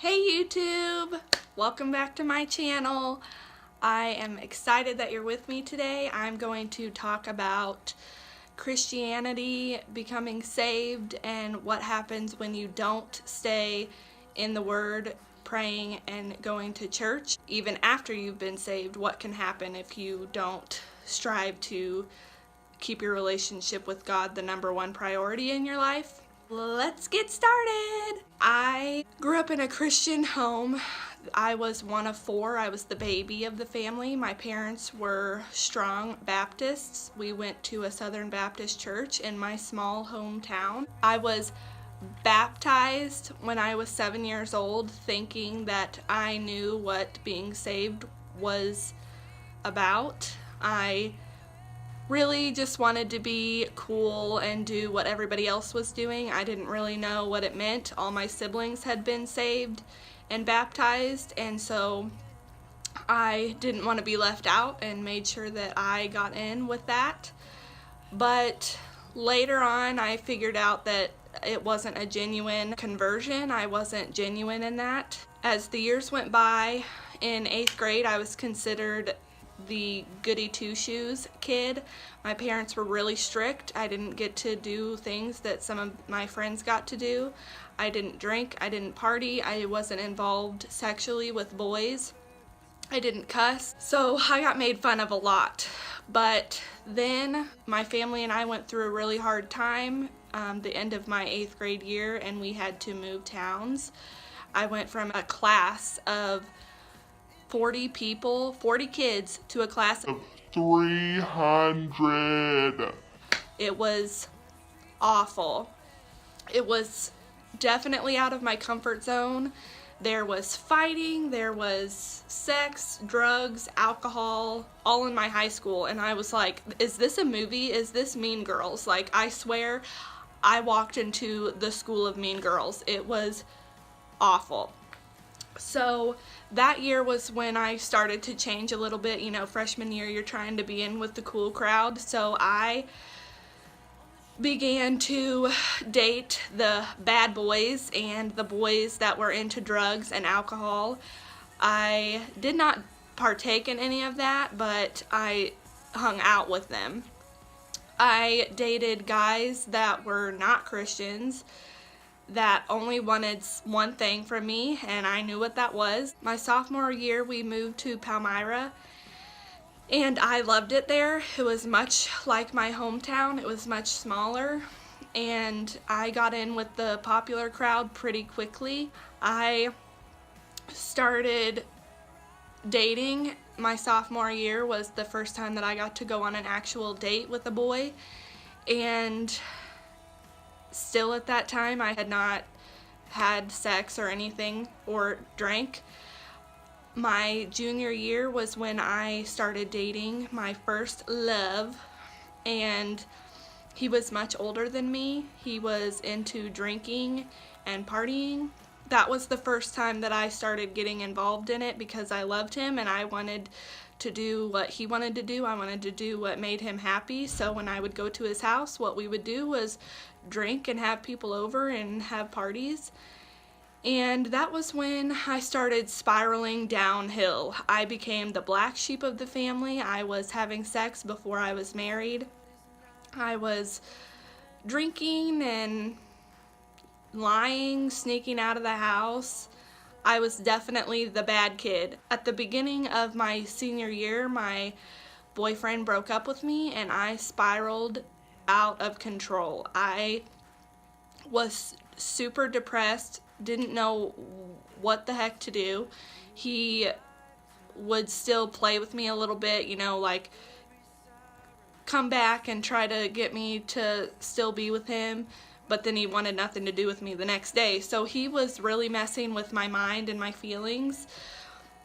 Hey YouTube! Welcome back to my channel. I am excited that you're with me today. I'm going to talk about Christianity, becoming saved, and what happens when you don't stay in the Word, praying and going to church. Even after you've been saved, what can happen if you don't strive to keep your relationship with God the number one priority in your life? Let's get started. I grew up in a Christian home. I was one of four. I was the baby of the family. My parents were strong Baptists. We went to a Southern Baptist church in my small hometown. I was baptized when I was 7 years old, thinking that I knew what being saved was about. I really just wanted to be cool and do what everybody else was doing. I didn't really know what it meant. All my siblings had been saved and baptized, and so I didn't want to be left out and made sure that I got in with that. But later on, I figured out that it wasn't a genuine conversion. I wasn't genuine in that. As the years went by, in 8th grade, I was considered the goody two-shoes kid. My parents were really strict. I didn't get to do things that some of my friends got to do. I didn't drink, I didn't party, I wasn't involved sexually with boys. I didn't cuss, so I got made fun of a lot. But then my family and I went through a really hard time the end of my 8th grade year, and we had to move towns. I went from a class of 40 people, 40 kids, to a class of 300. It was awful. It was definitely out of my comfort zone. There was fighting, there was sex, drugs, alcohol, all in my high school, and I was like, is this a movie? Is this Mean Girls? Like, I swear I walked into the school of Mean Girls. It was awful. So that year was when I started to change a little bit. You know, freshman year, you're trying to be in with the cool crowd. So I began to date the bad boys and the boys that were into drugs and alcohol. I did not partake in any of that, but I hung out with them. I dated guys that were not Christians, that only wanted one thing from me, and I knew what that was. My sophomore year, we moved to Palmyra, and I loved it there. It was much like my hometown. It was much smaller, and I got in with the popular crowd pretty quickly. I started dating. My sophomore year was the first time that I got to go on an actual date with a boy, and still at that time, I had not had sex or anything or drank. My junior year was when I started dating my first love, and he was much older than me. He was into drinking and partying. That was the first time that I started getting involved in it because I loved him and I wanted to do what he wanted to do. I wanted to do what made him happy. So when I would go to his house, what we would do was drink and have people over and have parties. And that was when I started spiraling downhill. I became the black sheep of the family. I was having sex before I was married. I was drinking and lying, sneaking out of the house. I was definitely the bad kid. At the beginning of my senior year, my boyfriend broke up with me and I spiraled out of control. I was super depressed, didn't know what the heck to do. He would still play with me a little bit, you know, like come back and try to get me to still be with him, but then he wanted nothing to do with me the next day. So he was really messing with my mind and my feelings.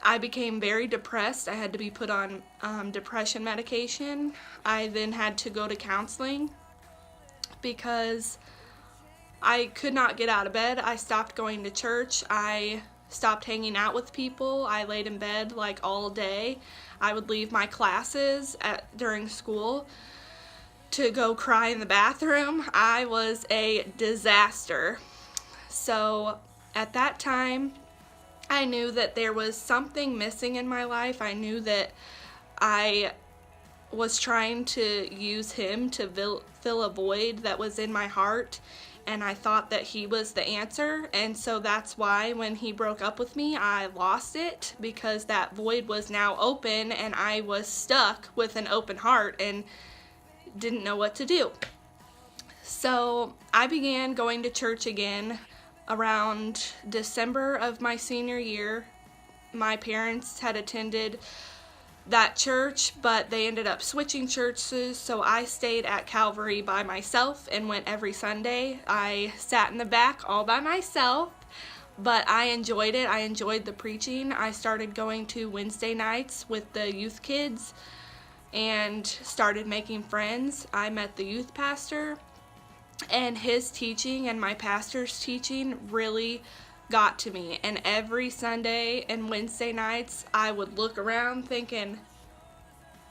I became very depressed. I had to be put on depression medication. I then had to go to counseling because I could not get out of bed. I stopped going to church. I stopped hanging out with people. I laid in bed like all day. I would leave my classes during school to go cry in the bathroom. I was a disaster. So at that time, I knew that there was something missing in my life. I knew that I was trying to use him to fill a void that was in my heart, and I thought that he was the answer. And so that's why when he broke up with me, I lost it, because that void was now open and I was stuck with an open heart and didn't know what to do. So I began going to church again around December of my senior year. My parents had attended that church, but they ended up switching churches, so I stayed at Calvary by myself and went every Sunday. I sat in the back all by myself, but I enjoyed it. I enjoyed the preaching. I started going to Wednesday nights with the youth kids and started making friends. I met the youth pastor, and his teaching and my pastor's teaching really got to me. And every Sunday and Wednesday nights, I would look around thinking,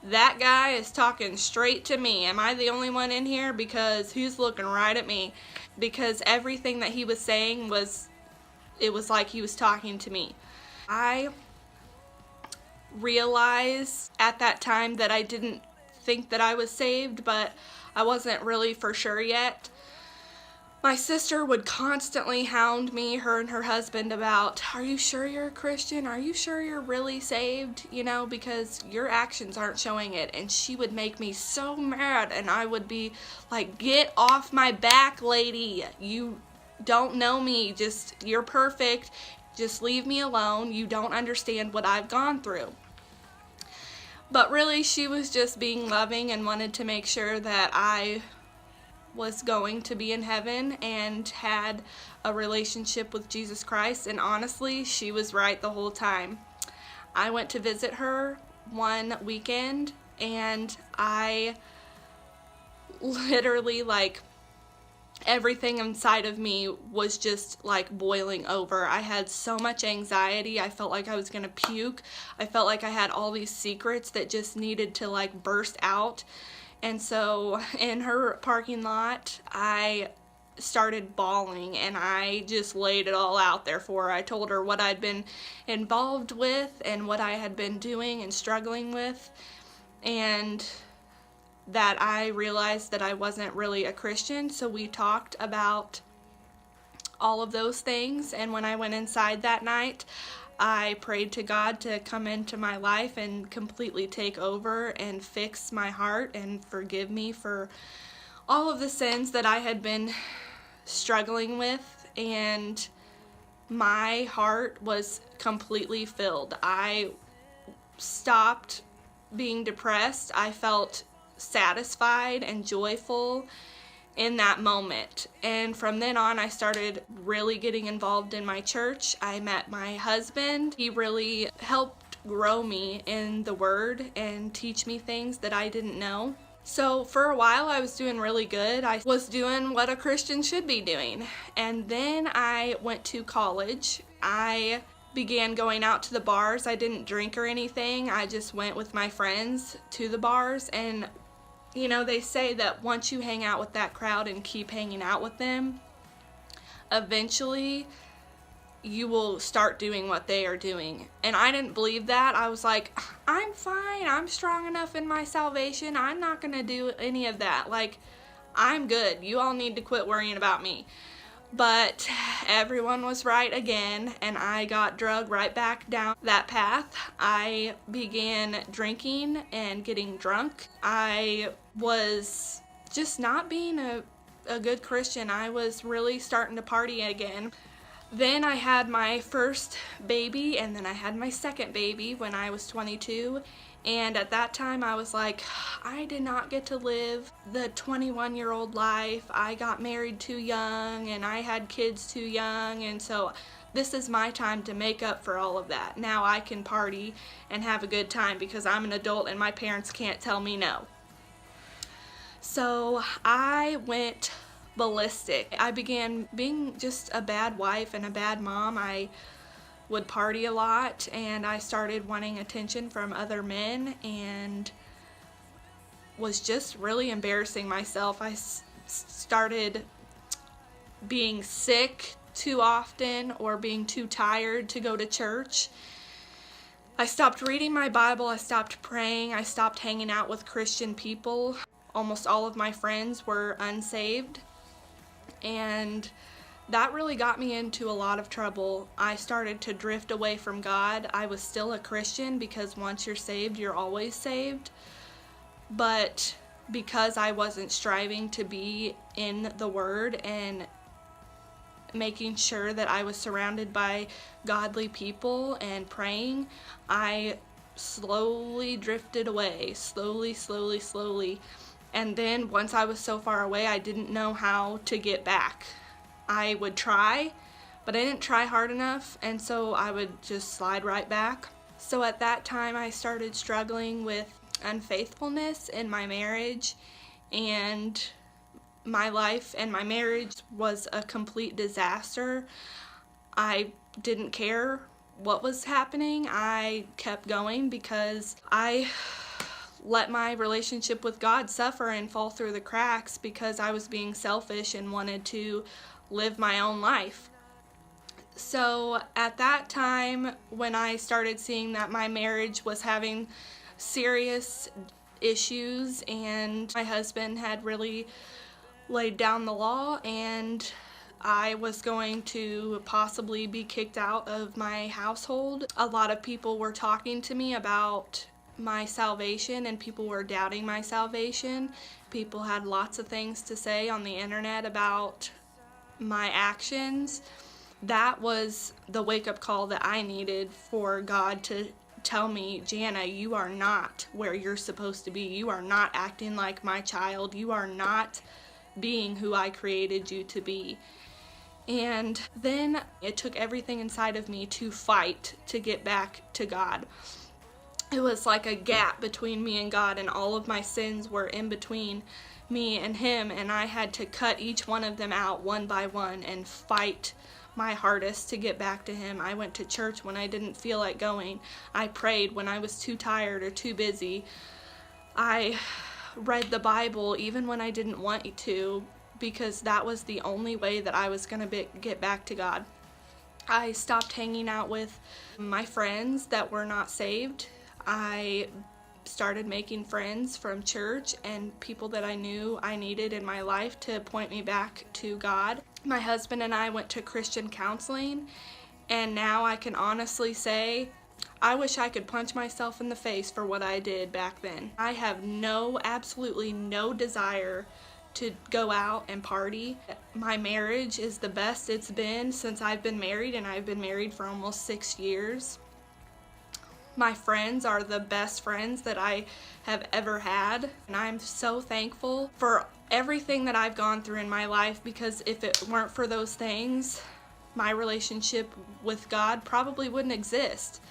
that guy is talking straight to me. Am I the only one in here? Because he's looking right at me. Because everything that he was saying it was like he was talking to me. I realized at that time that I didn't think that I was saved, but I wasn't really for sure yet. My sister would constantly hound me, her and her husband, about, are you sure you're a Christian? Are you sure you're really saved? You know, because your actions aren't showing it. And she would make me so mad, and I would be like, get off my back, lady. You don't know me. You're perfect. Just leave me alone. You don't understand what I've gone through. But really, she was just being loving and wanted to make sure that I was going to be in heaven and had a relationship with Jesus Christ. And honestly, she was right the whole time. I went to visit her one weekend, and I literally, everything inside of me was just boiling over. I had so much anxiety. I felt like I was gonna puke. I felt like I had all these secrets that just needed to burst out. And so in her parking lot, I started bawling, and I just laid it all out there for her. I told her what I'd been involved with and what I had been doing and struggling with, and that I realized that I wasn't really a Christian. So we talked about all of those things, and when I went inside that night, I prayed to God to come into my life and completely take over and fix my heart and forgive me for all of the sins that I had been struggling with, and my heart was completely filled. I stopped being depressed. I felt satisfied and joyful in that moment. And from then on, I started really getting involved in my church. I met my husband. He really helped grow me in the Word and teach me things that I didn't know. So for a while, I was doing really good. I was doing what a Christian should be doing. And then I went to college. I began going out to the bars. I didn't drink or anything. I just went with my friends to the bars, and you know, they say that once you hang out with that crowd and keep hanging out with them, eventually you will start doing what they are doing. And I didn't believe that. I was like, I'm fine. I'm strong enough in my salvation. I'm not going to do any of that. I'm good. You all need to quit worrying about me. But everyone was right again, and I got drugged right back down that path. I began drinking and getting drunk. I was just not being a good Christian. I was really starting to party again. Then I had my first baby, and then I had my second baby when I was 22. And at that time, I was like, I did not get to live the 21-year-old life. I got married too young, and I had kids too young, and so this is my time to make up for all of that. Now I can party and have a good time because I'm an adult and my parents can't tell me no. So I went ballistic. I began being just a bad wife and a bad mom. I would party a lot, and I started wanting attention from other men and was just really embarrassing myself. I started being sick too often or being too tired to go to church. I stopped reading my Bible, I stopped praying, I stopped hanging out with Christian people. Almost all of my friends were unsaved, and that really got me into a lot of trouble. I started to drift away from God. I was still a Christian because once you're saved, you're always saved. But because I wasn't striving to be in the Word and making sure that I was surrounded by godly people and praying, I slowly drifted away. Slowly. And then once I was so far away, I didn't know how to get back. I would try, but I didn't try hard enough, and so I would just slide right back. So at that time, I started struggling with unfaithfulness in my marriage, and my life and my marriage was a complete disaster. I didn't care what was happening. I kept going because I let my relationship with God suffer and fall through the cracks because I was being selfish and wanted to live my own life. So at that time, when I started seeing that my marriage was having serious issues and my husband had really laid down the law and I was going to possibly be kicked out of my household, a lot of people were talking to me about my salvation and people were doubting my salvation. People had lots of things to say on the internet about my actions. That was the wake-up call that I needed for God to tell me, Jana, you are not where you're supposed to be. You are not acting like my child. You are not being who I created you to be. And then it took everything inside of me to fight to get back to God. It was like a gap between me and God, and all of my sins were in between me and Him, and I had to cut each one of them out one by one and fight my hardest to get back to Him. I went to church when I didn't feel like going. I prayed when I was too tired or too busy. I read the Bible even when I didn't want to, because that was the only way that I was going to get back to God. I stopped hanging out with my friends that were not saved. I started making friends from church and people that I knew I needed in my life to point me back to God. My husband and I went to Christian counseling, and now I can honestly say I wish I could punch myself in the face for what I did back then. I have absolutely no desire to go out and party. My marriage is the best it's been since I've been married, and I've been married for almost 6 years. My friends are the best friends that I have ever had, and I'm so thankful for everything that I've gone through in my life, because if it weren't for those things, my relationship with God probably wouldn't exist.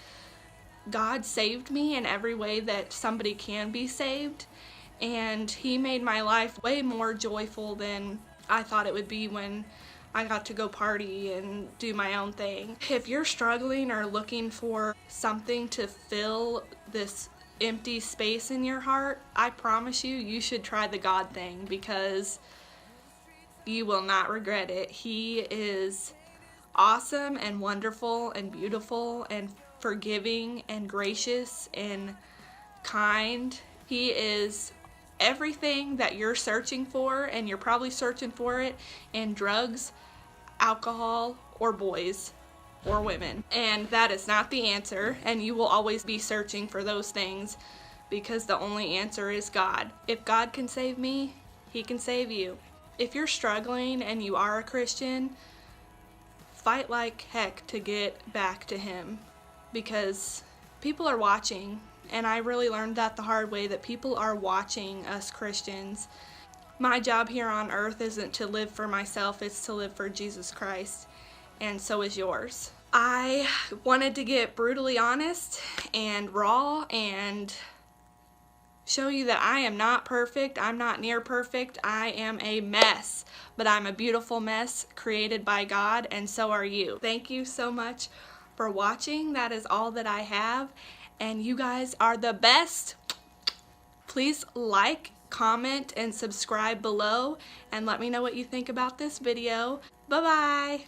God saved me in every way that somebody can be saved, and He made my life way more joyful than I thought it would be when I got to go party and do my own thing. If you're struggling or looking for something to fill this empty space in your heart, I promise you should try the God thing, because you will not regret it. He is awesome and wonderful and beautiful and forgiving and gracious and kind. He is everything that you're searching for, and you're probably searching for it in drugs, alcohol, or boys or women. And that is not the answer, and you will always be searching for those things, because the only answer is God. If God can save me, He can save you. If you're struggling and you are a Christian, fight like heck to get back to Him, because people are watching. And I really learned that the hard way, that people are watching us Christians. My job here on earth isn't to live for myself, it's to live for Jesus Christ, and so is yours. I wanted to get brutally honest and raw and show you that I am not perfect. I'm not near perfect. I am a mess, but I'm a beautiful mess created by God, and so are you. Thank you so much for watching. That is all that I have, and you guys are the best. Please like, comment, and subscribe below, and let me know what you think about this video. Bye-bye.